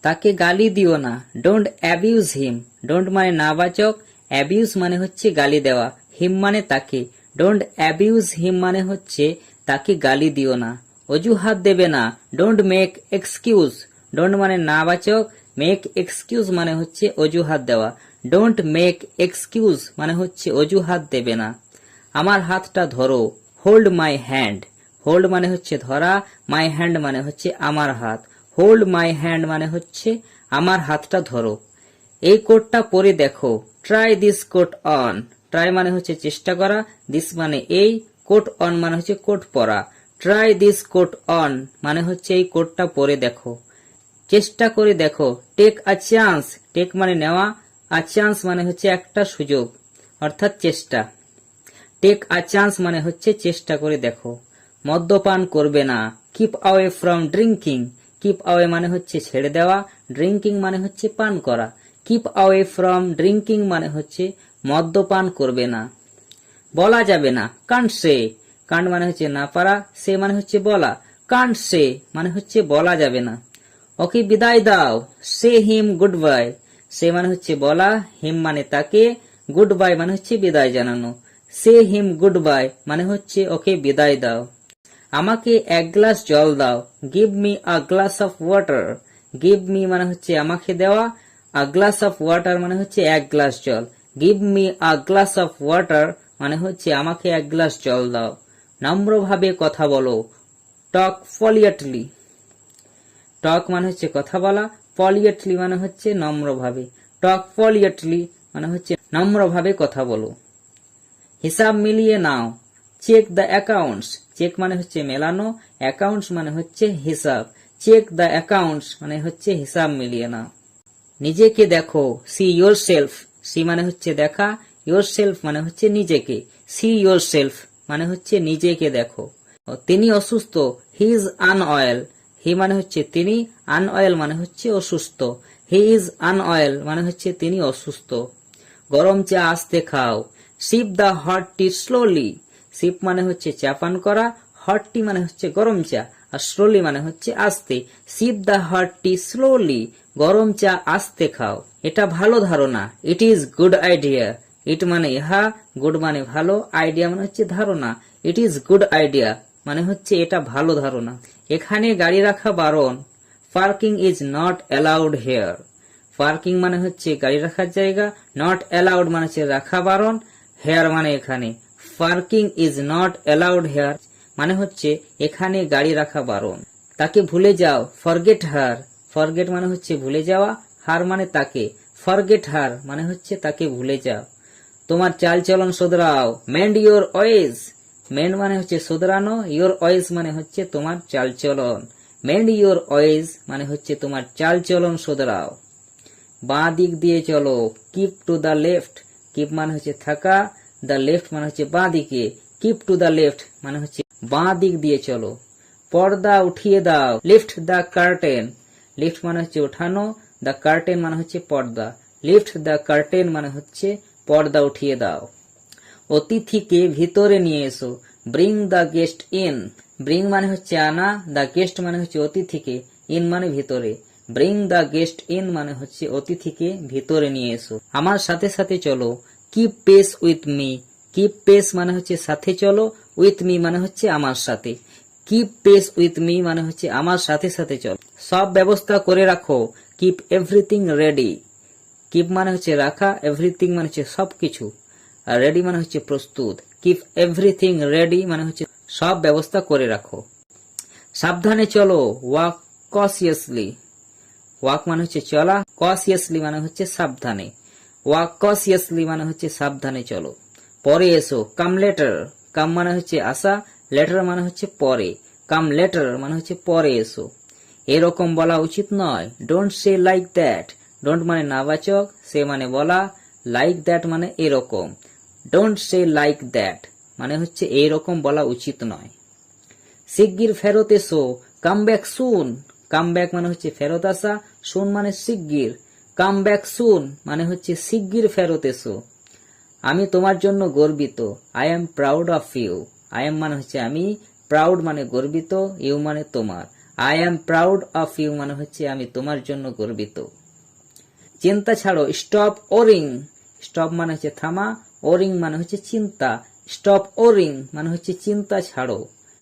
তাকে গালি দিও না, ডোন্ট অ্যাবিউজ হিম। ডোন্ট মানে নাবাচক, অ্যাবিউজ মানে হচ্ছে গালি দেওয়া, হিম মানে তাকে। ডোন্ট অ্যাবিউজ হিম মানে হচ্ছে তাকে গালি দিও না। অজুহাত দেবে না, ডোন্ট মেক এক্সকিউজ। ডোন্ট মানে নাবাচক, মেক এক্সকিউজ মানে হচ্ছে অজুহাত দেওয়া। ডোন্ট মেক এক্সকিউজ মানে হচ্ছে অজুহাত দেবে না। আমার হাতটা ধরো, হোল্ড মাই হ্যান্ড। হোল্ড মানে হচ্ছে ধরা, মাই হ্যান্ড মানে হচ্ছে আমার হাত। হোল্ড মাই হ্যান্ড মানে হচ্ছে আমার হাতটা ধরো। এই কোটটা পরে দেখো, try this coat on. Try মানে হচ্ছে চেষ্টা করা, দিস মানে এই, কোট অন মানে হচ্ছে কোট পরা। ট্রাই দিস কোট অন মানে হচ্ছে এই কোটটা পরে দেখো। চেষ্টা করে দেখো, টেক আ চান্স। টেক মানে নেওয়া, আ চান্স মানে হচ্ছে একটা সুযোগ অর্থাৎ চেষ্টা। টেক আ চান্স মানে হচ্ছে চেষ্টা করে দেখো। মদ্যপান করবে না, keep away from drinking. Keep away মানে হচ্ছে ছেড়ে দেওয়া, ড্রিঙ্কিং মানে হচ্ছে পান করা। কিপ অ্যাওয়ে ফ্রম ড্রিঙ্কিং মানে হচ্ছে মদ্যপান করবে না। বলা যাবে না, কান্ট সে। কান্ট মানে হচ্ছে না পারা, সে মানে হচ্ছে বলা। কান্ট সে মানে হচ্ছে বলা যাবে না। ওকে বিদায় দাও, সে হিম গুড বাই। সে মানে হচ্ছে বলা, হিম মানে তাকে, গুড বাই মানে হচ্ছে বিদায় জানানো। সে হিম গুড বাই মানে হচ্ছে ওকে বিদায় দাও। আমাকে এক গ্লাস জল দাও, give me a glass of water. Give me মানে হচ্ছে আমাকে দেওয়া, আ গ্লাস অফ ওয়াটার মানে হচ্ছে এক গ্লাস জল। Give me a glass of water মানে হচ্ছে আমাকে এক গ্লাস জল দাও। নম্রভাবে কথা বলো, টক পলিয়েটলি। টক মানে হচ্ছে কথা বলা, পলিয়েটলি মানে হচ্ছে নম্রভাবে। টক পলিয়েটলি মানে হচ্ছে নম্রভাবে কথা বলো। হিসাব মিলিয়ে নাও, চেক দ্য অ্যাকাউন্টস। চেক মানে হচ্ছে মেলানো, অ্যাকাউন্টস মানে হচ্ছে হিসাব। চেক দ্য অ্যাকাউন্টস মানে হচ্ছে হিসাব মিলিয়ে নাও। নিজেকে দেখো, সি ইয়োর সেলফ। সি মানে হচ্ছে দেখা, ইয়োর সেলফ মানে হচ্ছে নিজেকে। সি ইয়োর সেলফ মানে হচ্ছে নিজেকে দেখো। তিনি অসুস্থ, হি ইজ আনওয়েল। হি মানে হচ্ছে তিনি, আনওয়েল মানে হচ্ছে অসুস্থ। হি ইজ আনওয়েল মানে হচ্ছে তিনি অসুস্থ। গরম চা আস্তে খাও, sheep the hot tea slowly. Sheep মানে হচ্ছে চা পান করা, হট টি মানে হচ্ছে গরম চা, আর স্লোলি মানে হচ্ছে আস্তে। Sheep the hot tea slowly, গরম চা আস্তে খাও। এটা ভালো ধারণা, ইট ইজ গুড আইডিয়া। ইট মানে ইহা, গুড মানে ভালো, আইডিয়া মানে হচ্ছে ধারণা। ইট ইজ গুড আইডিয়া মানে হচ্ছে এটা ভালো ধারণা। এখানে গাড়ি রাখা বারণ, parking is not allowed here. Parking মানে হচ্ছে গাড়ি রাখার জায়গা, নট অ্যালাউড মানে হচ্ছে রাখা বারণ, হেয়ার মানে এখানে। Parking is not allowed here মানে হচ্ছে এখানে গাড়ি রাখা বারণ। তাকে ভুলে যাও, ফরগেট হার। ফরগেট মানে হচ্ছে ভুলে যাওয়া, হার মানে তাকে। ফরগেট হার মানে হচ্ছে তাকে ভুলে যাও। তোমার চালচলন শোধরাও, মেন্ড ইয়োর ওয়েজ। মেন্ড মানে হচ্ছে শোধরানো, ইয়োর ওয়েজ মানে হচ্ছে তোমার চালচলন। মেন্ড ইয়োর ওয়েজ মানে হচ্ছে তোমার চালচলন শোধরাও। বাঁ দিক দিয়ে চলো, keep to the left. Keep মানে হচ্ছে থাকা, দ্য লেফট মানে হচ্ছে বাঁ দিকে। কিপ টু দ্য লেফট মানে হচ্ছে বাঁ দিক দিয়ে চলো। পর্দা উঠিয়ে দাও, লিফট দ্য কার্টেন। লিফট মানে হচ্ছে ওঠানো, দ্য কার্টেন মানে হচ্ছে পর্দা। লিফট দ্য কার্টেন মানে হচ্ছে পর্দা উঠিয়ে দাও। অতিথিকে ভিতরে নিয়ে এসো, bring the guest in. Bring মানে হচ্ছে আনা, দ্য গেস্ট মানে হচ্ছে অতিথিকে, ইন মানে ভিতরে। ব্রিং দ্য গেস্ট ইন মানে হচ্ছে অতিথিকে ভিতরে নিয়ে এসো। আমার সাথে সাথে চলো, keep pace with me. Keep pace মানে হচ্ছে সাথে চলো, উইথ মি মানে হচ্ছে আমার সাথে। কিপ পেস উইথ মি মানে হচ্ছে আমার সাথে সাথে চলো। সব ব্যবস্থা করে রাখো, কিপ এভরিথিং রেডি। কিপ মানে হচ্ছে রাখা, এভরিথিং মানে হচ্ছে সবকিছু, আর রেডি মানে হচ্ছে প্রস্তুত। কিপ এভরিথিং রেডি মানে হচ্ছে সব ব্যবস্থা করে রাখো। সাবধানে চলো, ওয়াক কসিয়াসলি। ওয়াক মানে হচ্ছে চলা, কসিয়াসলি মানে হচ্ছে সাবধানে। ওয়াক কসিয়াসলি মানে হচ্ছে সাবধানে চলো। পরে এসো, কাম লেটার। কাম মানে হচ্ছে আসা, লেটার মানে হচ্ছে পরে। কাম লেটার মানে হচ্ছে পরে এসো। এরকম বলা উচিত নয়, don't say like that. Don't মানে নাবাচক, সে মানে বলা, লাইক দ্যাট মানে এরকম। ডোন্ট সে লাইক দ্যাট মানে হচ্ছে এইরকম বলা উচিত নয়। শিগগির ফেরত এসো, come back soon. Come back মানে হচ্ছে ফেরত আসা, সুন মানে শিগগির। কাম ব্যাক সুন মানে হচ্ছে শিগগির ফেরত এসো। আমি তোমার জন্য গর্বিত, I am proud of you. I am মানে হচ্ছে আমি, প্রাউড মানে গর্বিত, ইউ মানে তোমার। I am proud of you মানে হচ্ছে আমি তোমার জন্য গর্বিত। চিন্তা ছাড়ো, স্টপ ওরিং। স্টপ মানে হচ্ছে থামা, ওরিং মানে হচ্ছে চিন্তা। স্টপ ওরিং মানে হচ্ছে চিন্তা ছাড়ো।